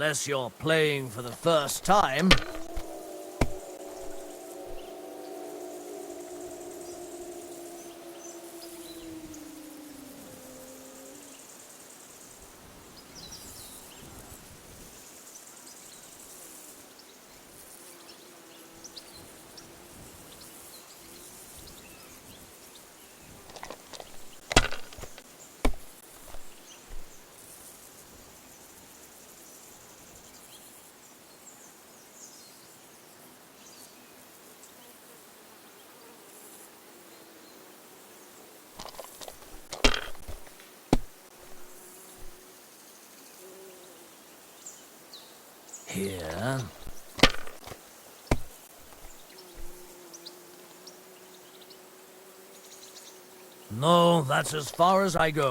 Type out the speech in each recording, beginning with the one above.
Unless you're playing for the first time. Here. No, that's as far as I go.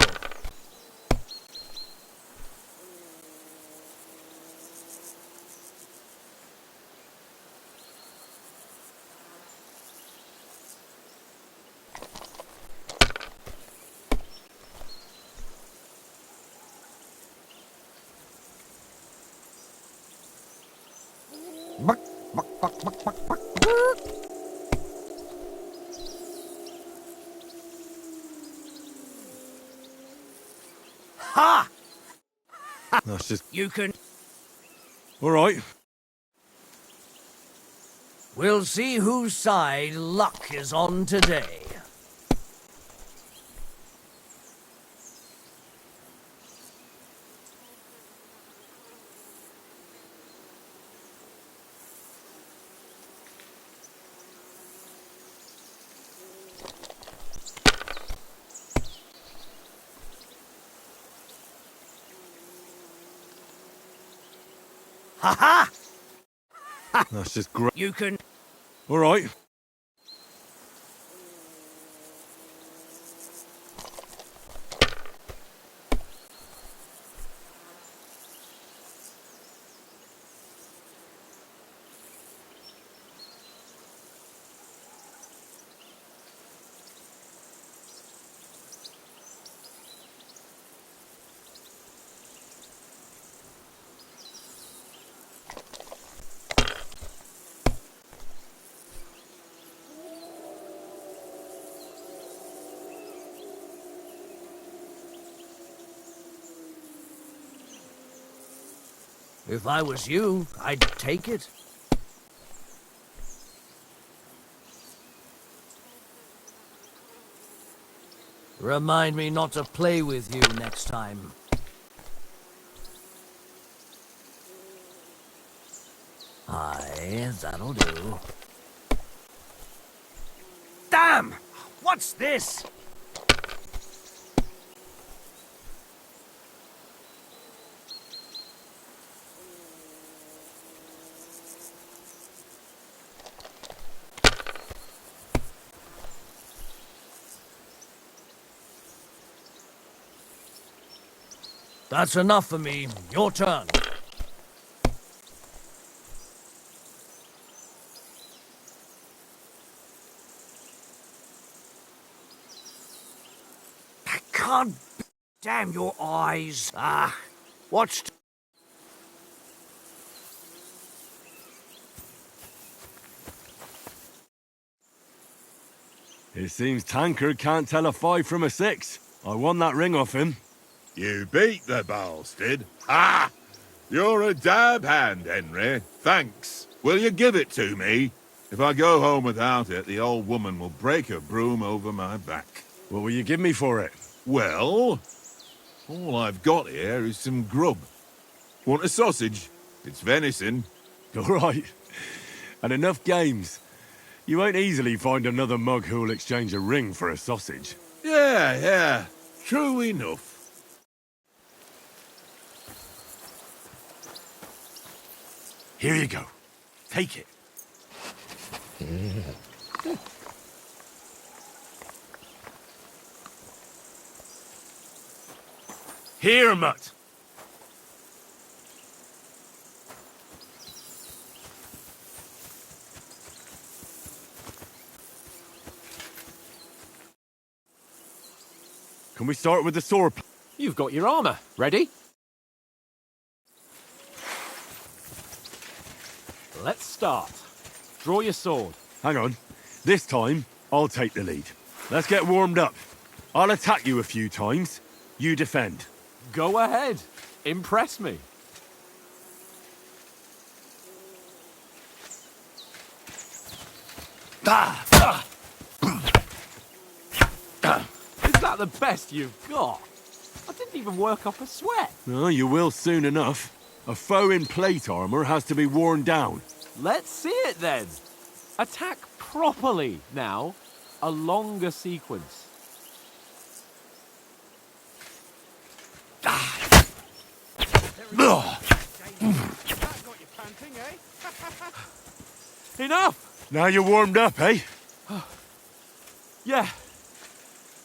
Ha! That's just... You can... All right. We'll see whose side luck is on today. Ha ha! That's just great. You can... All right. If I was you, I'd take it. Remind me not to play with you next time. Aye, that'll do. Damn! What's this? That's enough for me. Your turn. I can't... Damn your eyes. Ah, watched... It seems Tankard can't tell a 5 from a 6. I won that ring off him. You beat the bastard. Ha! You're a dab hand, Henry. Thanks. Will you give it to me? If I go home without it, the old woman will break her broom over my back. What will you give me for it? Well, all I've got here is some grub. Want a sausage? It's venison. All right. And enough games. You won't easily find another mug who'll exchange a ring for a sausage. Yeah. True enough. Here you go. Take it. Here, Mutt. Can we start with the sword? You've got your armor. Ready? Let's start. Draw your sword. Hang on. This time, I'll take the lead. Let's get warmed up. I'll attack you a few times. You defend. Go ahead. Impress me. Is that the best you've got? I didn't even work up a sweat. Oh, you will soon enough. A foe in plate armor has to be worn down. Let's see it then. Attack properly now. A longer sequence. Enough! Now you're warmed up, eh? Yeah.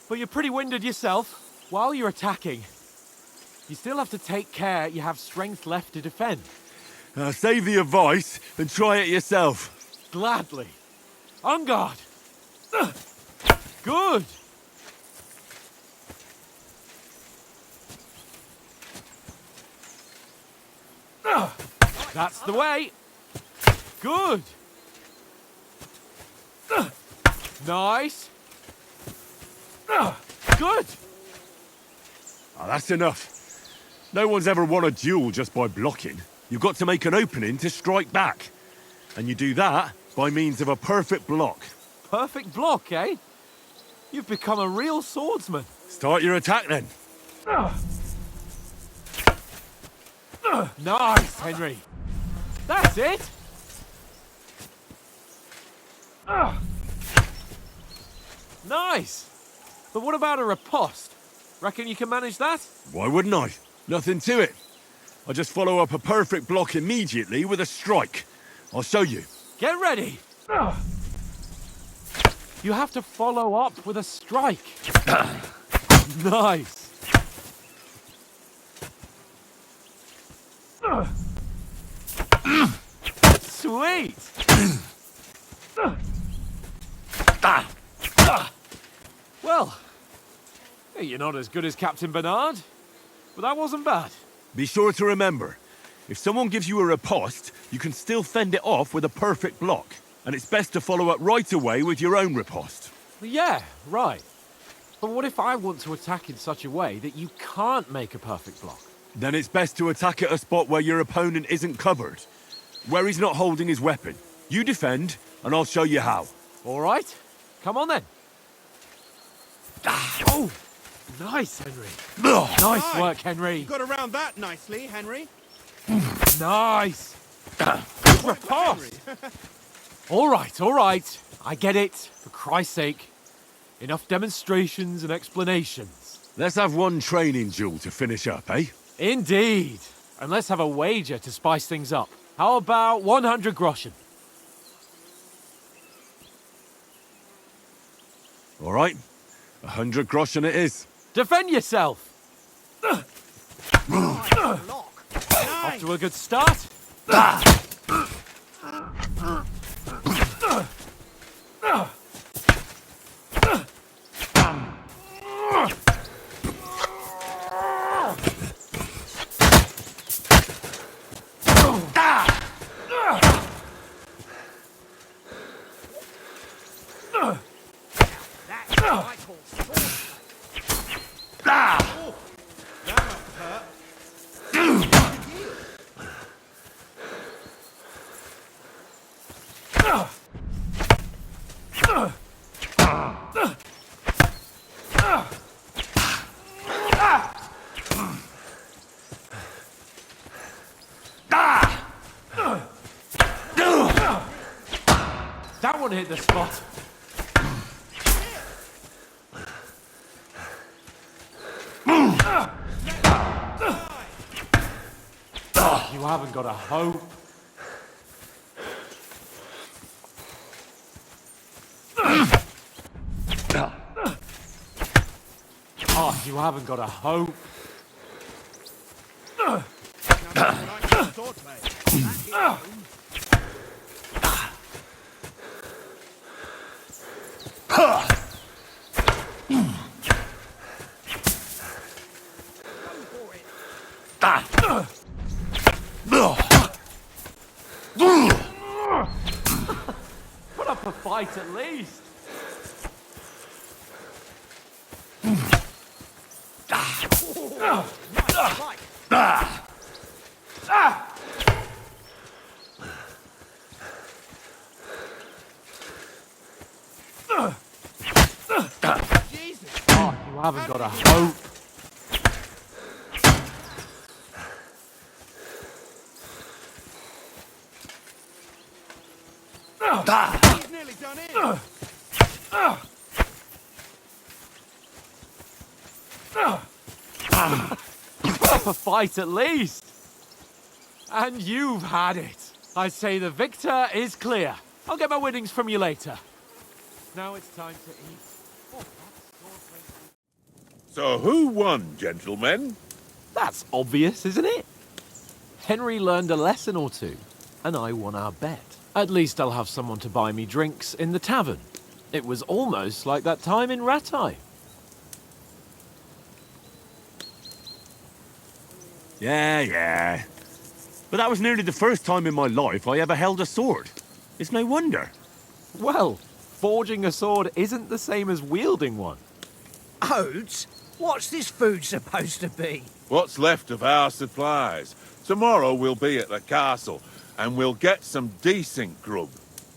But you're pretty winded yourself. While you're attacking, you still have to take care you have strength left to defend. Save the advice and try it yourself. Gladly. On guard. Good. That's the way. Good. Nice. Good. Oh, that's enough. No one's ever won a duel just by blocking. You've got to make an opening to strike back. And you do that by means of a perfect block. Perfect block, eh? You've become a real swordsman. Start your attack then. Nice, Henry. That's it. Nice. But what about a riposte? Reckon you can manage that? Why wouldn't I? Nothing to it. I just follow up a perfect block immediately with a strike. I'll show you. Get ready. You have to follow up with a strike. Nice. Sweet. Well, hey, you're not as good as Captain Bernard, but that wasn't bad. Be sure to remember, if someone gives you a riposte, you can still fend it off with a perfect block. And it's best to follow up right away with your own riposte. Yeah, right. But what if I want to attack in such a way that you can't make a perfect block? Then it's best to attack at a spot where your opponent isn't covered. Where he's not holding his weapon. You defend, and I'll show you how. All right. Come on then. Oh, nice, Henry. Nice work, Henry. You got around that nicely, Henry. Nice. Good riposte. All right. I get it, for Christ's sake. Enough demonstrations and explanations. Let's have one training duel to finish up, eh? Indeed. And let's have a wager to spice things up. How about 100 groschen? All right. 100 groschen it is. Defend yourself. Off to a good start. That one hit the spot. You haven't got a hope. Oh, you haven't got a hope. fight at least. Jesus! Oh, you haven't got a hope. He's nearly done it! Proper fight at least. And you've had it. I say the victor is clear. I'll get my winnings from you later. Now it's time to eat. Oh, So who won, gentlemen? that's obvious, isn't it? Henry learned a lesson or two, and I won our bet. At least I'll have someone to buy me drinks in the tavern. It was almost like that time in Rattay. Yeah. But that was nearly the first time in my life I ever held a sword. It's no wonder. Well, forging a sword isn't the same as wielding one. Oats? What's this food supposed to be? What's left of our supplies? Tomorrow we'll be at the castle, and we'll get some decent grub.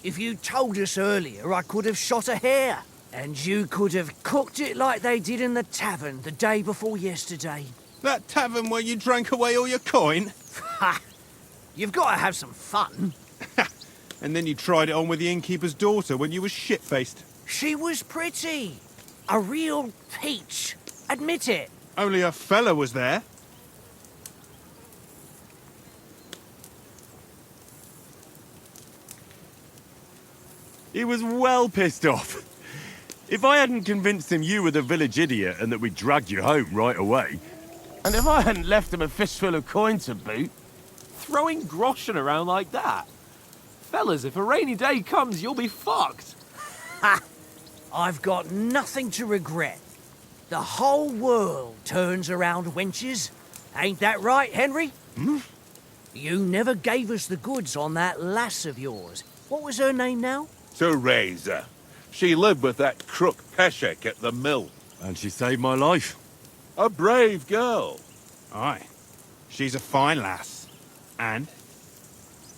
If you told us earlier, I could have shot a hare. And you could have cooked it like they did in the tavern the day before yesterday. That tavern where you drank away all your coin? Ha! You've got to have some fun. And then you tried it on with the innkeeper's daughter when you were shit-faced. She was pretty. A real peach. Admit it. Only a fella was there. He was well pissed off. If I hadn't convinced him you were the village idiot and that we dragged you home right away... And if I hadn't left him a fistful of coin to boot, Throwing groschen around like that. Fellas, if a rainy day comes, you'll be fucked. Ha! I've got nothing to regret. The whole world turns around wenches. Ain't that right, Henry? Hmm? You never gave us the goods on that lass of yours. What was her name now? Teresa. She lived with that crook Peshek at the mill. And she saved my life. A brave girl. Aye. She's a fine lass. And?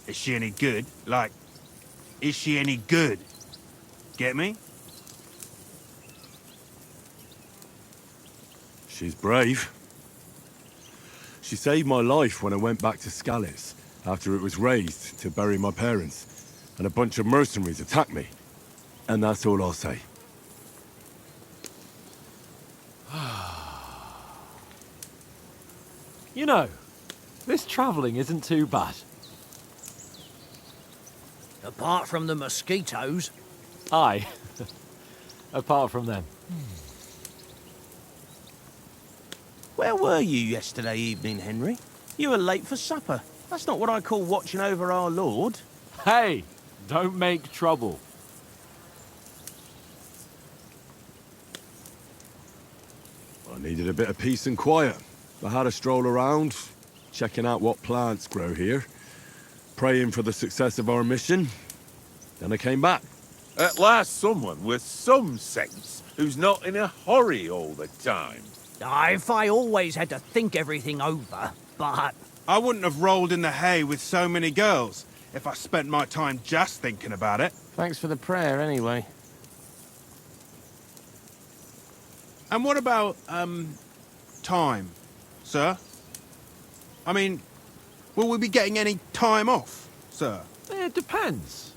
Is she any good? Like, is she any good? Get me? She's brave. She saved my life when I went back to Scalitz after it was raised to bury my parents, and a bunch of mercenaries attacked me. And that's all I'll say. You know, this travelling isn't too bad. Apart from the mosquitoes. Aye. Apart from them. where were you yesterday evening, Henry? You were late for supper. That's not what I call watching over our Lord. Hey, don't make trouble. I needed a bit of peace and quiet. I had a stroll around, checking out what plants grow here, praying for the success of our mission. Then I came back. At last someone with some sense, who's not in a hurry all the time. If I always had to think everything over, but... I wouldn't have rolled in the hay with so many girls if I spent my time just thinking about it. Thanks for the prayer, anyway. And what about, time, sir? I mean, will we be getting any time off, sir? It depends.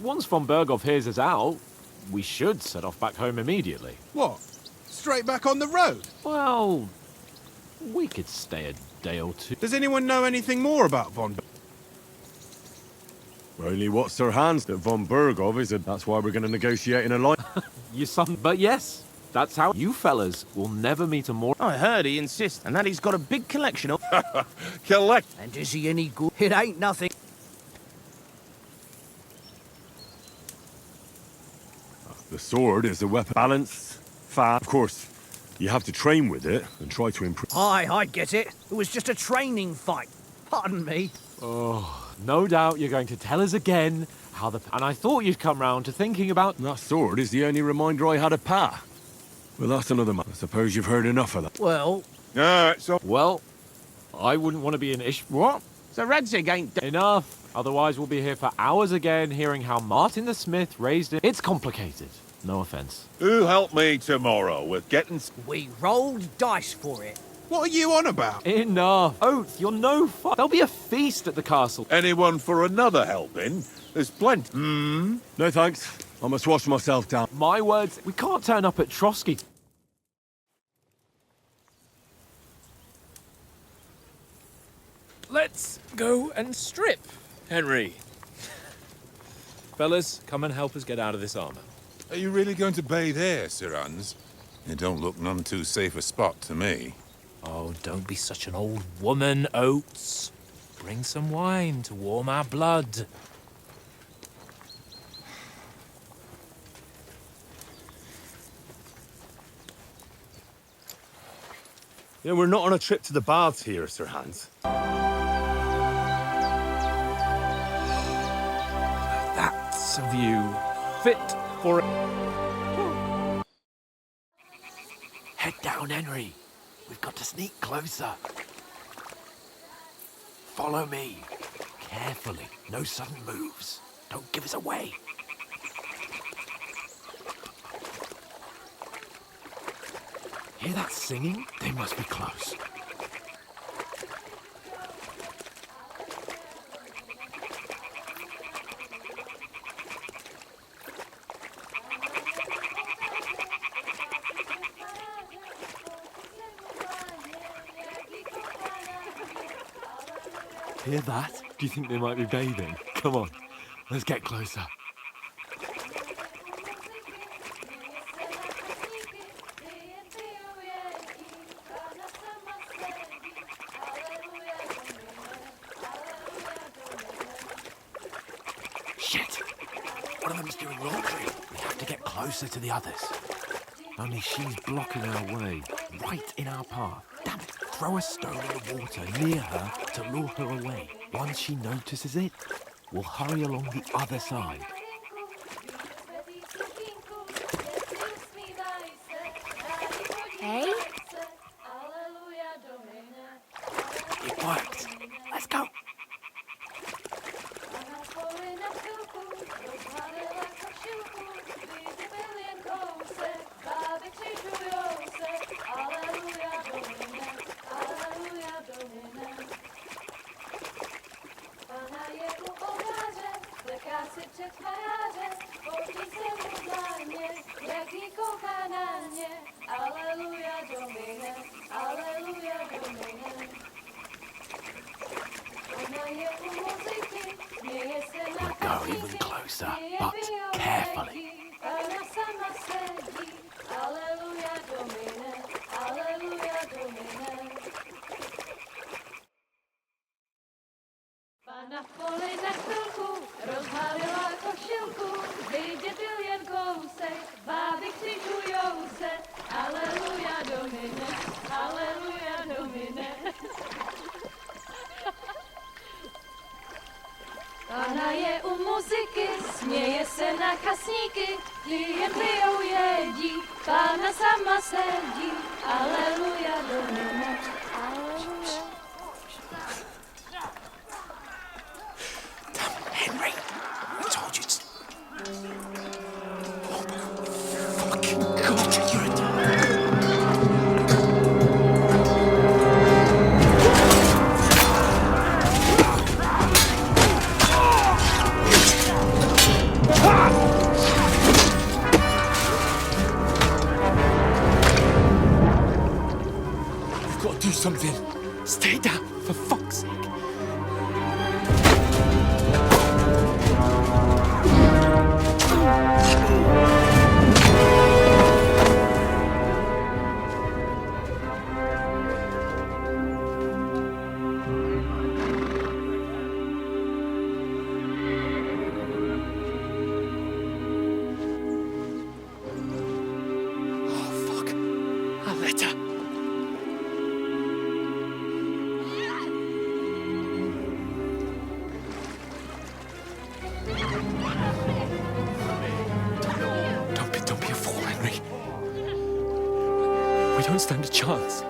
Once von Berghoff hears us out, we should set off back home immediately. What? Straight back on the road? Well, we could stay a day or two. Does anyone know anything more about von Only what's their hands that von Berghoff is, and that's why we're going to negotiate an alliance. You son, but yes, that's how you fellas will never meet a more. I heard he insists, and that he's got a big collection of... Collect. And is he any good? It ain't nothing. The sword is a weapon. Balanced, fast. Of course, you have to train with it and try to improve. Aye, I get it. It was just a training fight. Pardon me. Oh, no doubt you're going to tell us again And I thought you'd come round to thinking about... And that sword is the only reminder I had of Pa. Well, that's another matter. I suppose you've heard enough of that. Well, So Well, I wouldn't want to be an What? So Radzig ain't... Enough. Otherwise we'll be here for hours again hearing how Martin the Smith raised it. It's complicated. No offense. who helped me tomorrow with getting... we rolled dice for it. What are you on about? Enough. Oath, you're no fun. There'll be a feast at the castle. Anyone for another helping? There's plenty. No thanks. I must wash myself down. My words, we can't turn up at Trotsky. Let's go and strip, Henry. Fellas, come and help us get out of this armor. Are you really going to bathe here, Sir Hans? It don't look none too safe a spot to me. Oh, don't be such an old woman, Oates. Bring some wine to warm our blood. You know, we're not on a trip to the baths here, Sir Hans. That's a view fit for a... Head down, Henry. We've got to sneak closer. Follow me. Carefully. No sudden moves. Don't give us away. Hear that singing? They must be close. Hear that? Do you think they might be bathing? Come on, let's get closer. Shit! One of them's doing laundry. We have to get closer to the others. Only she's blocking our way, right in our path. Damn it! Throw a stone in the water near her to lure her away. Once she notices it, we'll hurry along the other side. Hey? It worked. Let's go. We'll go even closer, but carefully. Na poli na chvilku rozhálila košilku, vidět byl jen kousek, báby křižujou se, aleluja domine, aleluja domine. Pána je u muziky, směje se na kasníky, klienty jen jedí, pána sama sedí, aleluja domine, aleluja. Henry, I told you to... Oh, fucking God, you're a... You've got to do something. Stay down, for fuck's sake. don't stand a chance.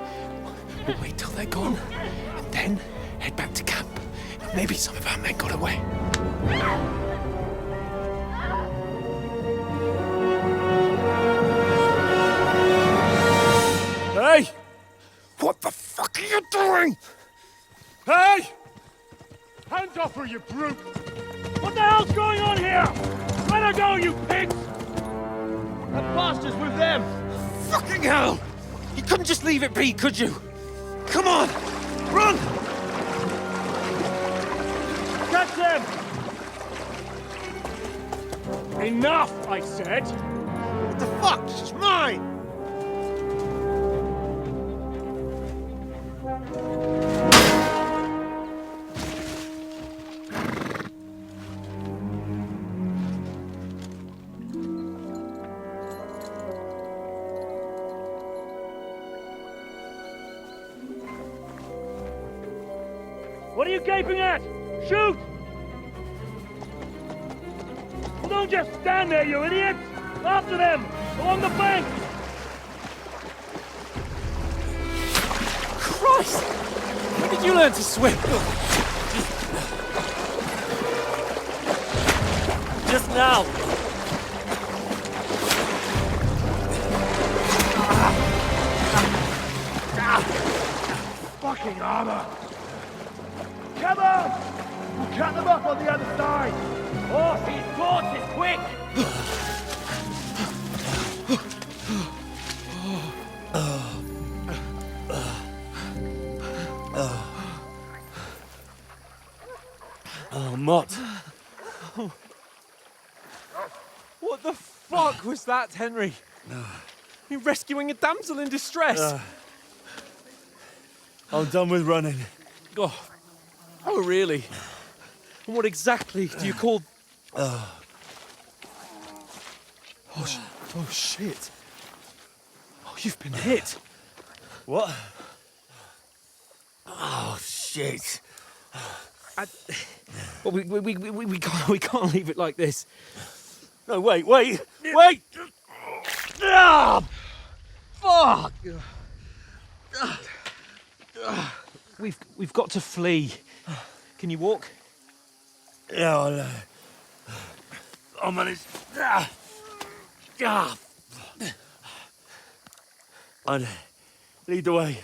We'll wait till they're gone, and then head back to camp. Maybe some of our men got away. Hey! What the fuck are you doing? Hey! Hands off her, you brute! What the hell's going on here? Let her go, you pigs! That bastard's with them! Fucking hell! You couldn't just leave it be, could you? Come on! Run! Catch them! Enough, I said! What the fuck? It's mine! What are you gaping at? Shoot! Well, don't just stand there, you idiots! After them! Along the bank! Christ! When did you learn to swim? Just now! Fucking armor! Come on! We'll cut them up on the other side! Oh, these torches, quick! Oh, Mutt. What the fuck was that, Henry? You rescuing a damsel in distress? I'm done with running. Oh, really? And what exactly do you call... Oh, shit. Oh, you've been hit. What? Oh, shit. Well, we can't leave it like this. No, wait! Ah! Fuck! We've got to flee. Can you walk? Yeah, I'll manage. I'd lead the way.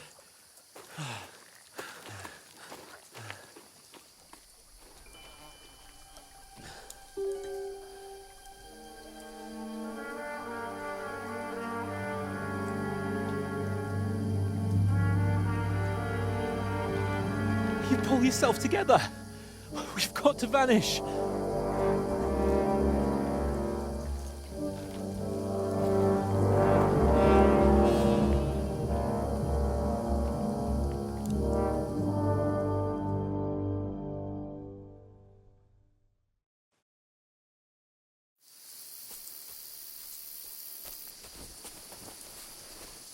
You pull yourself together. We've got to vanish.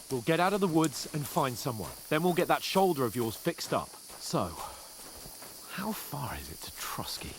We'll get out of the woods and find someone. Then we'll get that shoulder of yours fixed up. So, how far is it to Trusky?